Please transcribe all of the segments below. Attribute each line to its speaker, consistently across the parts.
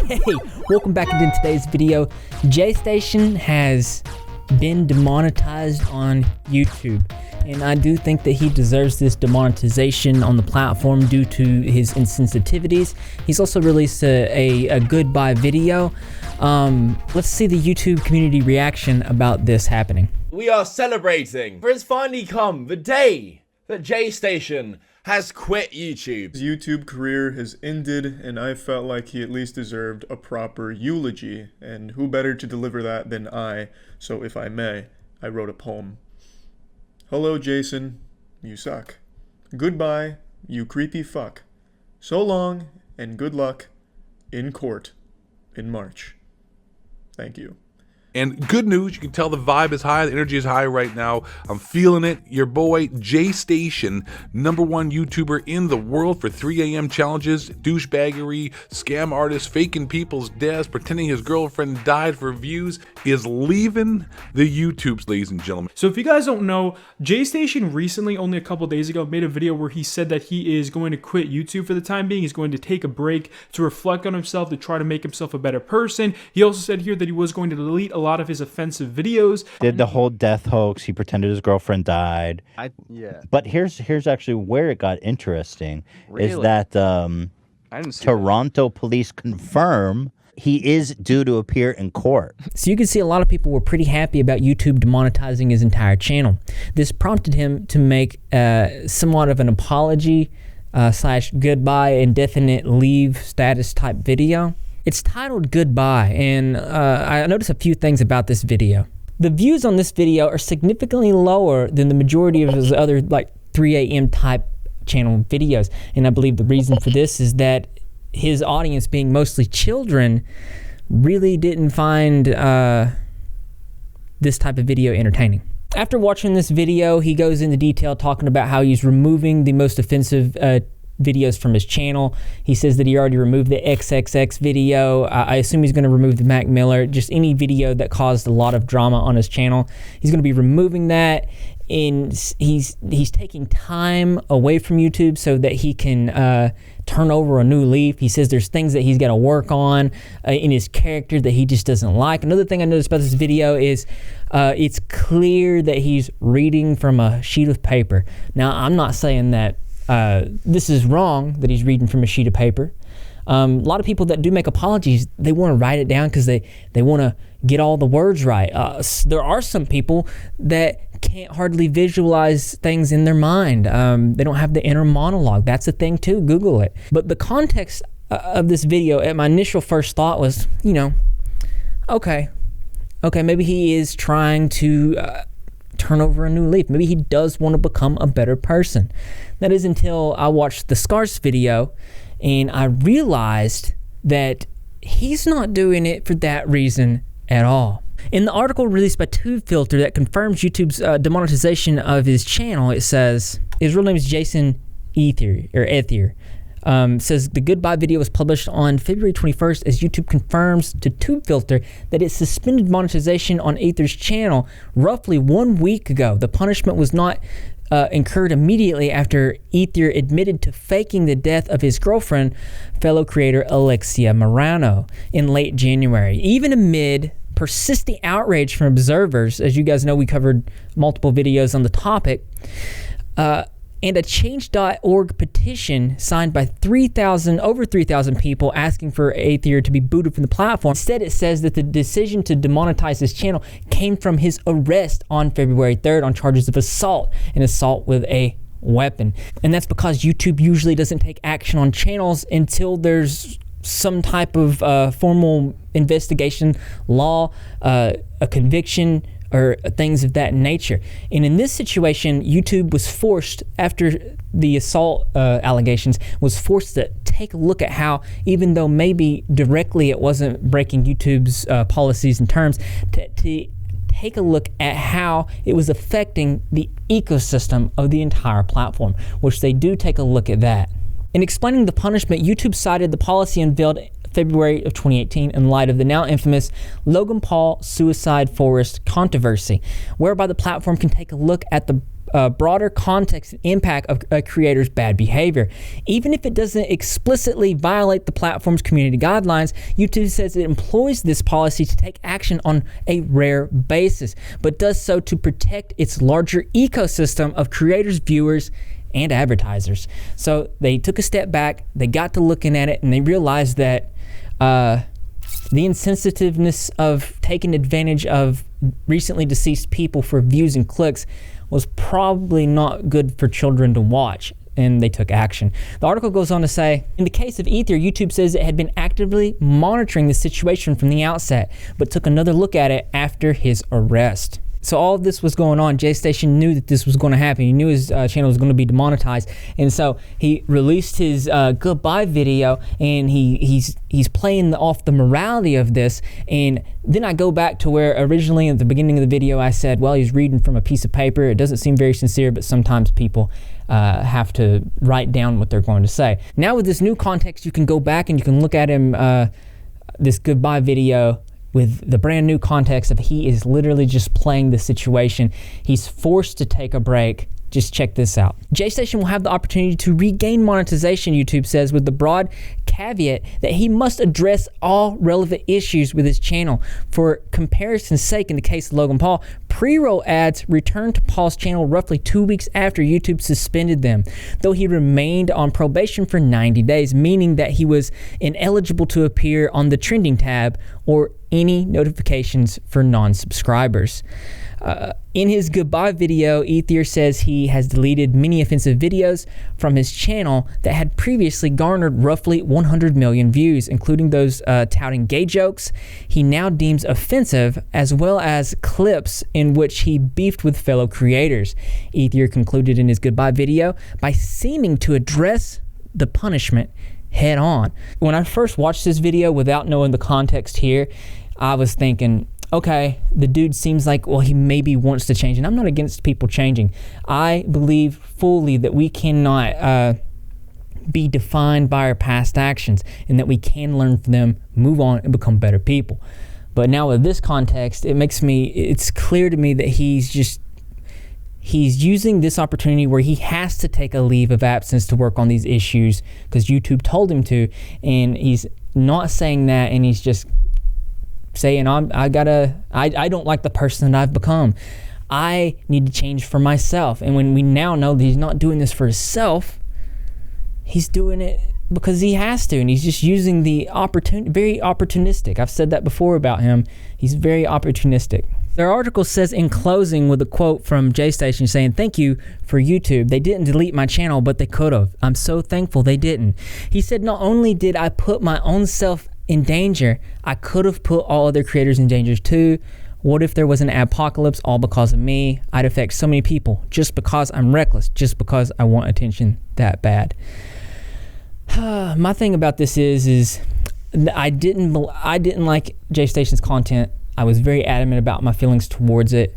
Speaker 1: Hey, welcome back into today's video. Jaystation has been demonetized on YouTube, and I do think that he deserves this demonetization on the platform due to his insensitivities. He's also released a goodbye video. Let's see the YouTube community reaction about this happening.
Speaker 2: We are celebrating, for it's finally come the day that Jaystation has quit YouTube.
Speaker 3: His YouTube career has ended, and I felt like he at least deserved a proper eulogy, and who better to deliver that than I? So if I may, I wrote a poem. Hello, Jason, you suck. Goodbye, you creepy fuck. So long, and good luck in court in March. Thank you.
Speaker 4: And good news, you can tell the vibe is high, the energy is high right now. I'm feeling it. Your boy, Jaystation, #1 YouTuber in the world for 3 a.m. challenges, douchebaggery, scam artist, faking people's deaths, pretending his girlfriend died for views, is leaving the YouTubes, ladies and gentlemen.
Speaker 5: So if you guys don't know, Jaystation recently, only a couple days ago, made a video where he said that he is going to quit YouTube for the time being. He's going to take a break to reflect on himself, to try to make himself a better person. He also said here that he was going to delete a lot of his offensive videos.
Speaker 6: Did the whole death hoax. He pretended his girlfriend died.
Speaker 7: Yeah.
Speaker 6: But here's actually where it got interesting.
Speaker 7: Really?
Speaker 6: Is that
Speaker 7: I didn't see
Speaker 6: Toronto police confirm he is due to appear in court.
Speaker 1: So you can see a lot of people were pretty happy about YouTube demonetizing his entire channel. This prompted him to make somewhat of an apology slash goodbye indefinite leave status type video. It's titled Goodbye, and I noticed a few things about this video. The views on this video are significantly lower than the majority of his other like 3 a.m. type channel videos, and I believe the reason for this is that his audience, being mostly children, really didn't find this type of video entertaining. After watching this video, he goes into detail talking about how he's removing the most offensive videos from his channel. He says that he already removed the XXX video. I assume he's going to remove the Mac Miller, just any video that caused a lot of drama on his channel. He's going to be removing that, and he's taking time away from YouTube so that he can turn over a new leaf. He says there's things that he's got to work on in his character that he just doesn't like. Another thing I noticed about this video is it's clear that he's reading from a sheet of paper. Now, I'm not saying that this is wrong that he's reading from a sheet of paper. A lot of people that do make apologies, they want to write it down because they want to get all the words right. There are some people that can't hardly visualize things in their mind. They don't have the inner monologue. That's a thing too. Google it. But the context of this video, at my initial first thought was, you know, okay, maybe he is trying to turn over a new leaf. Maybe he does want to become a better person. That is until I watched the Scars video and I realized that he's not doing it for that reason at all. In the article released by TubeFilter that confirms YouTube's demonetization of his channel, it says his real name is Jason Ethier. Says the goodbye video was published on February 21st as YouTube confirms to TubeFilter that it suspended monetization on Ether's channel roughly 1 week ago. The punishment was not incurred immediately after Ether admitted to faking the death of his girlfriend, fellow creator Alexia Morano, in late January. Even amid persistent outrage from observers, as you guys know, we covered multiple videos on the topic, and a change.org petition signed by over 3,000 people asking for Ether to be booted from the platform. Instead, it says that the decision to demonetize his channel came from his arrest on February 3rd on charges of assault and assault with a weapon. And that's because YouTube usually doesn't take action on channels until there's some type of formal investigation, law, a conviction, or things of that nature. And in this situation, YouTube was forced, after the assault allegations, was forced to take a look at how, even though maybe directly it wasn't breaking YouTube's policies and terms, to take a look at how it was affecting the ecosystem of the entire platform, which they do take a look at that. In explaining the punishment, YouTube cited the policy unveiled February of 2018 in light of the now infamous Logan Paul suicide forest controversy, whereby the platform can take a look at the broader context and impact of a creator's bad behavior. Even if it doesn't explicitly violate the platform's community guidelines, YouTube says it employs this policy to take action on a rare basis, but does so to protect its larger ecosystem of creators, viewers, and advertisers. So they took a step back, they got to looking at it, and they realized that the insensitiveness of taking advantage of recently deceased people for views and clicks was probably not good for children to watch, and they took action. The article goes on to say, in the case of Ether, YouTube says it had been actively monitoring the situation from the outset, but took another look at it after his arrest. So all of this was going on. Jaystation knew that this was going to happen. He knew his channel was going to be demonetized, and so he released his goodbye video, and he's playing off the morality of this. And then I go back to where originally at the beginning of the video I said, well, he's reading from a piece of paper. It doesn't seem very sincere, but sometimes people have to write down what they're going to say. Now with this new context, you can go back and you can look at him, this goodbye video, with the brand new context of he is literally just playing the situation. He's forced to take a break. Just check this out. Jaystation will have the opportunity to regain monetization, YouTube says, with the broad caveat that he must address all relevant issues with his channel. For comparison's sake, in the case of Logan Paul, pre-roll ads returned to Paul's channel roughly 2 weeks after YouTube suspended them, though he remained on probation for 90 days, meaning that he was ineligible to appear on the trending tab or any notifications for non-subscribers. In his goodbye video, Ether says he has deleted many offensive videos from his channel that had previously garnered roughly 100 million views, including those touting gay jokes he now deems offensive, as well as clips in which he beefed with fellow creators. Ether concluded in his goodbye video by seeming to address the punishment head on. When I first watched this video without knowing the context here, I was thinking, okay, the dude seems like, well, he maybe wants to change. And I'm not against people changing. I believe fully that we cannot be defined by our past actions, and that we can learn from them, move on, and become better people. But now with this context, it's clear to me that he's using this opportunity where he has to take a leave of absence to work on these issues because YouTube told him to, and he's not saying that, and he's just saying, I don't like the person that I've become. I need to change for myself. And when we now know that he's not doing this for himself, he's doing it because he has to, and he's just using the very opportunistic. I've said that before about him. He's very opportunistic. Their article says in closing with a quote from Jaystation saying, "Thank you for YouTube. They didn't delete my channel, but they could have. I'm so thankful they didn't." He said, "Not only did I put my own self in danger, I could have put all other creators in danger too. What if there was an apocalypse all because of me? I'd affect so many people just because I'm reckless, just because I want attention that bad." My thing about this is I didn't like Jaystation's content. I was very adamant about my feelings towards it,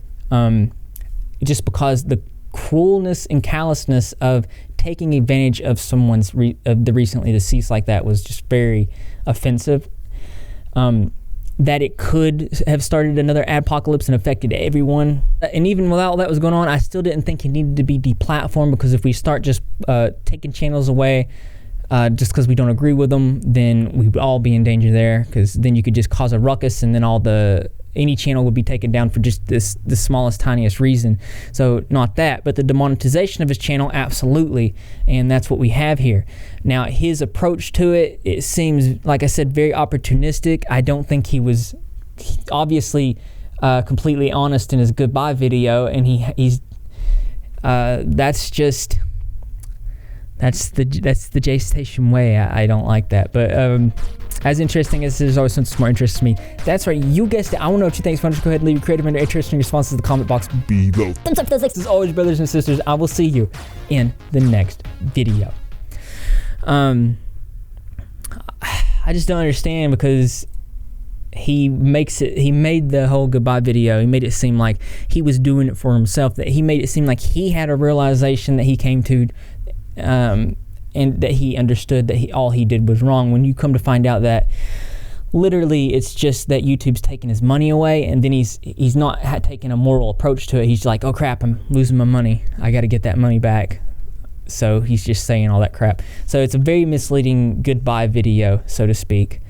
Speaker 1: just because the cruelness and callousness of taking advantage of someone's of the recently deceased like that was just very offensive. That it could have started another apocalypse and affected everyone. And even while all that was going on, I still didn't think he needed to be deplatformed, because if we start just taking channels away just because we don't agree with them, then we would all be in danger there, because then you could just cause a ruckus, and then any channel would be taken down for just the smallest, tiniest reason. So not that, but the demonetization of his channel, absolutely, and that's what we have here. Now, his approach to it seems, like I said, very opportunistic. I don't think he was obviously completely honest in his goodbye video, and he's that's the Jaystation way. I don't like that, but as interesting as there's always something more interests me. That's right, you guessed it. I want to know what you think. So just go ahead and leave your creative and interesting responses in the comment box below. Thumbs up those likes. As always, brothers and sisters, I will see you in the next video. I just don't understand, because he made the whole goodbye video, he made it seem like he was doing it for himself, that he made it seem like he had a realization that he came to and that he understood that all he did was wrong. When you come to find out that literally it's just that YouTube's taking his money away, and then he's not taking a moral approach to it. He's like, oh crap, I'm losing my money, I got to get that money back. So he's just saying all that crap. So it's a very misleading goodbye video, so to speak.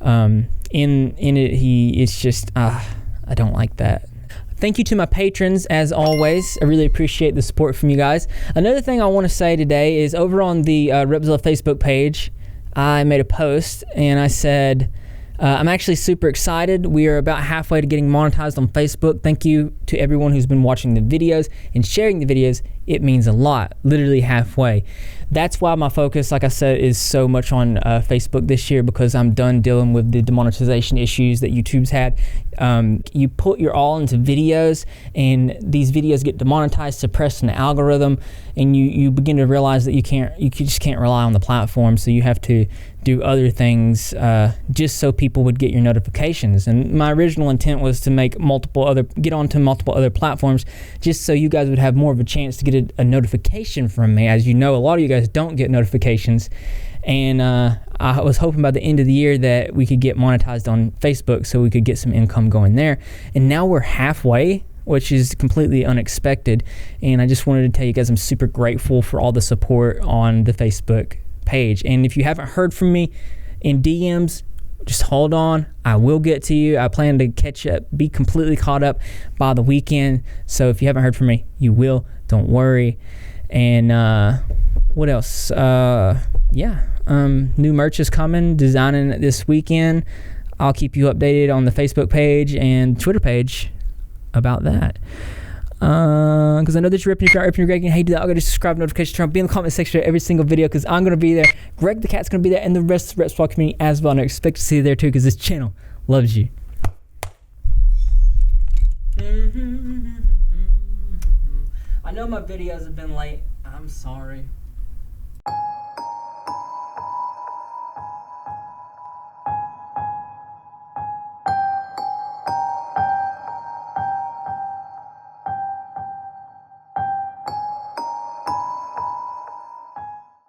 Speaker 1: In it, it's just I don't like that. Thank you to my patrons, as always. I really appreciate the support from you guys. Another thing I want to say today is over on the Repzilla Facebook page, I made a post and I said, I'm actually super excited. We are about halfway to getting monetized on Facebook. Thank you to everyone who's been watching the videos and sharing the videos. It means a lot, literally halfway. That's why my focus, like I said, is so much on Facebook this year, because I'm done dealing with the demonetization issues that YouTube's had. You put your all into videos, and these videos get demonetized, suppressed in the algorithm, and you begin to realize that you just can't rely on the platform. So you have to do other things just so people would get your notifications. And my original intent was to make get onto multiple other platforms, just so you guys would have more of a chance to get a notification from me. As you know, a lot of you guys don't get notifications, and I was hoping by the end of the year that we could get monetized on Facebook so we could get some income going there. And now we're halfway, which is completely unexpected. And I just wanted to tell you guys I'm super grateful for all the support on the Facebook page. And if you haven't heard from me in DMs, just hold on, I will get to you. I plan to catch up, be completely caught up by the weekend. So if you haven't heard from me, you will, don't worry. And what else? New merch is coming, designing it this weekend. I'll keep you updated on the Facebook page and Twitter page about that. Because I know that you're ripping, if you're not ripping, you're Greg, and hey, do that, I'll go to subscribe, notification, turn on, be in the comment section of every single video, because I'm going to be there. Greg the Cat's going to be there, and the rest of the Repzilla community as well. And I expect to see you there too, because this channel loves you. I know my videos have been late. I'm sorry.